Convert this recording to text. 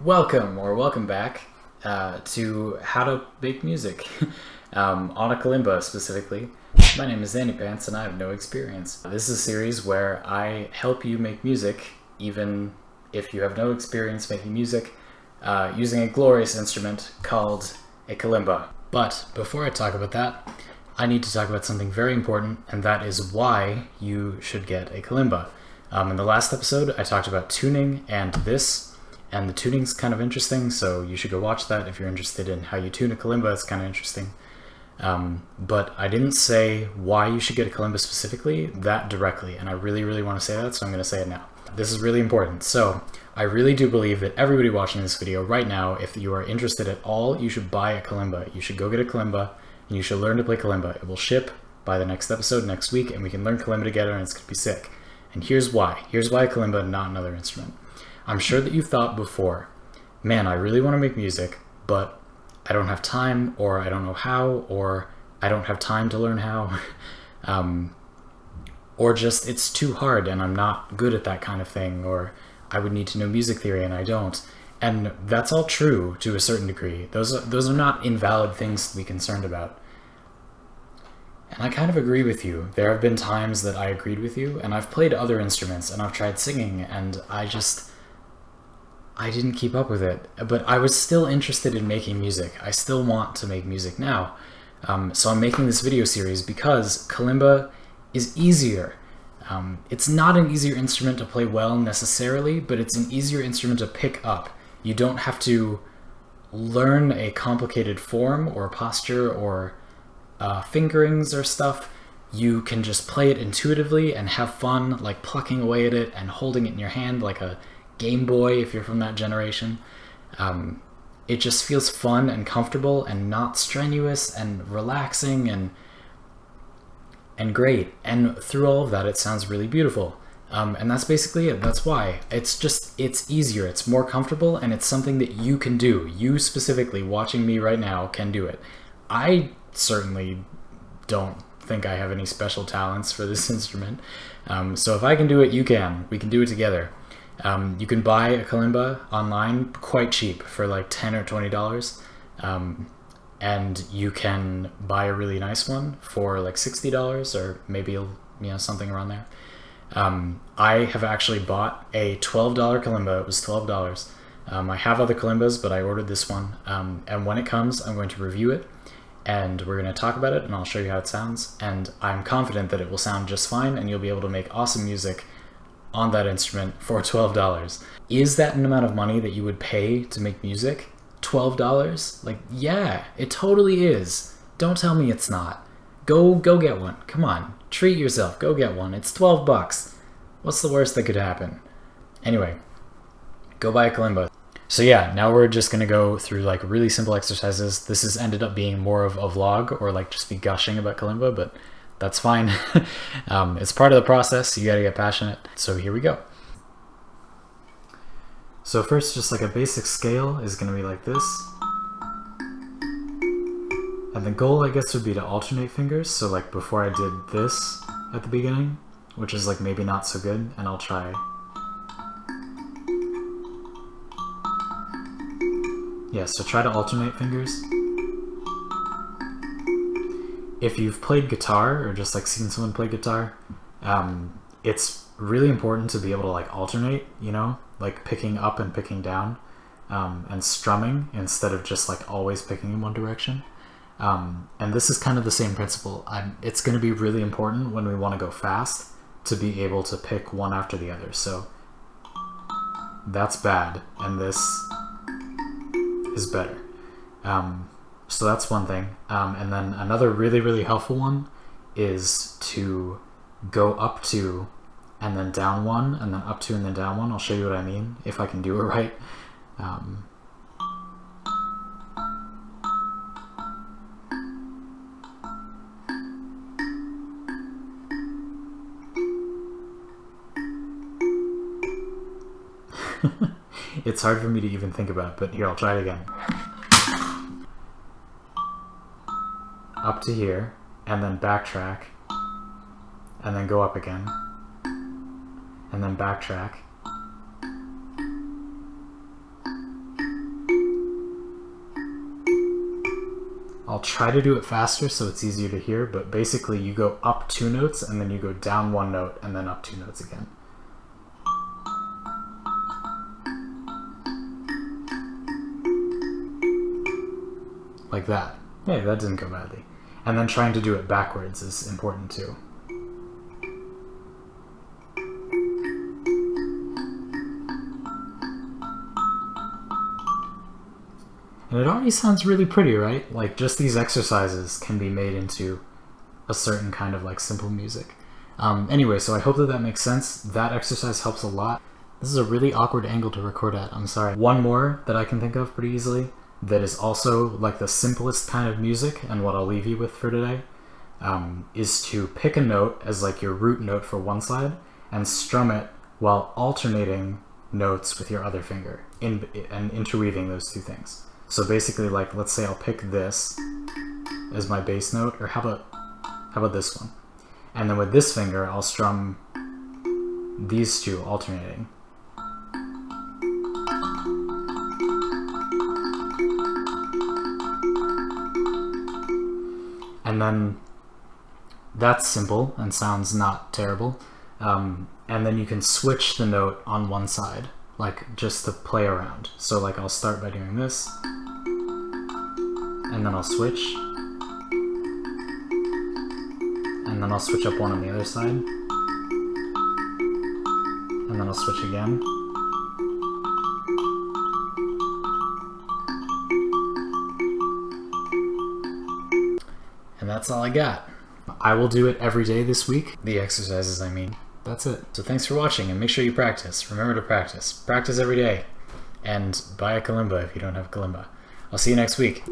Welcome back to How to Make Music on a Kalimba specifically. My name is Andy Pants and I have no experience. This is a series where I help you make music even if you have no experience making music using a glorious instrument called a Kalimba. But before I talk about that, I need to talk about something very important, and that is why you should get a Kalimba. In the last episode, I talked about tuning and this, and the tuning's kind of interesting, so you should go watch that if you're interested in how you tune a kalimba. It's kind of interesting. But I didn't say why you should get a kalimba specifically that directly, and I really want to say that, so I'm going to say it now. This is really important. So I really do believe that everybody watching this video right now, if you are interested at all, you should buy a kalimba. You should go get a kalimba, and you should learn to play kalimba. It will ship by the next episode next week, and we can learn kalimba together, and it's going to be sick. And here's why. Here's why a kalimba and not another instrument. I'm sure that you thought before, man, I really want to make music, but I don't have time, or I don't know how, or I don't have time to learn how, or just it's too hard and I'm not good at that kind of thing, or I would need to know music theory and I don't. And that's all true to a certain degree. Those are not invalid things to be concerned about. And I kind of agree with you. There have been times that I agreed with you, and I've played other instruments and I've tried singing, and I didn't keep up with it, but I was still interested in making music. I still want to make music now. So I'm making this video series because kalimba is easier. It's not an easier instrument to play well necessarily, but it's an easier instrument to pick up. You don't have to learn a complicated form or posture or fingerings or stuff. You can just play it intuitively and have fun, like plucking away at it and holding it in your hand like a Game Boy, if you're from that generation. It just feels fun and comfortable and not strenuous and relaxing and great. And through all of that, it sounds really beautiful. And that's basically it. That's why. It's easier, it's more comfortable, and it's something that you can do. You specifically, watching me right now, can do it. I certainly don't think I have any special talents for this instrument. So if I can do it, you can. We can do it together. You can buy a kalimba online quite cheap for like $10 or $20, and you can buy a really nice one for like $60 or maybe something around there. I have actually bought a $12 kalimba. It was $12. I have other kalimbas, but I ordered this one, and when it comes, I'm going to review it, and we're going to talk about it, and I'll show you how it sounds, and I'm confident that it will sound just fine, and you'll be able to make awesome music on that instrument for $12. Is that an amount of money that you would pay to make music? $12? Like, yeah, it totally is. Don't tell me it's not. Go get one. Come on, treat yourself. Go get one. It's $12. What's the worst that could happen? Anyway, go buy a kalimba. So yeah, now we're just gonna go through like really simple exercises. This has ended up being more of a vlog, or like just be gushing about kalimba, but that's fine. It's part of the process. You gotta get passionate. So here we go. So first, just like a basic scale is gonna be like this. And the goal, I guess, would be to alternate fingers. So like before I did this at the beginning, which is like maybe not so good, and I'll try. Yeah, so try to alternate fingers. If you've played guitar or just like seen someone play guitar, it's really important to be able to like alternate, like picking up and picking down, and strumming instead of just like always picking in one direction. And this is kind of the same principle. It's going to be really important when we want to go fast to be able to pick one after the other. So that's bad, and this is better. So that's one thing. And then another really helpful one is to go up two and then down one, and then up two and then down one. I'll show you what I mean if I can do it right. It's hard for me to even think about, but here, I'll try it again. Up to here, and then backtrack, and then go up again, and then backtrack, I'll try to do it faster so it's easier to hear, but basically you go up 2 notes and then you go down 1 note and then up 2 notes again. Like that. Hey, that didn't go badly. And then trying to do it backwards is important too. And it already sounds really pretty, right? Like, just these exercises can be made into a certain kind of like simple music. Anyway, so I hope that that makes sense. That exercise helps a lot. This is a really awkward angle to record at, I'm sorry. One more that I can think of pretty easily that is also like the simplest kind of music, and what I'll leave you with for today, is to pick a note as like your root note for one side and strum it while alternating notes with your other finger and interweaving those two things. So basically, like, let's say I'll pick this as my bass note, or how about this one? And then with this finger, I'll strum these two alternating. And then that's simple and sounds not terrible. And then you can switch the note on one side, like just to play around. So like I'll start by doing this, and then I'll switch, and then I'll switch up one on the other side, and then I'll switch again. And that's all I got. I will do it every day this week. The exercises, I mean. That's it. So thanks for watching, and make sure you practice. Remember to practice. Practice every day. And buy a kalimba if you don't have kalimba. I'll see you next week.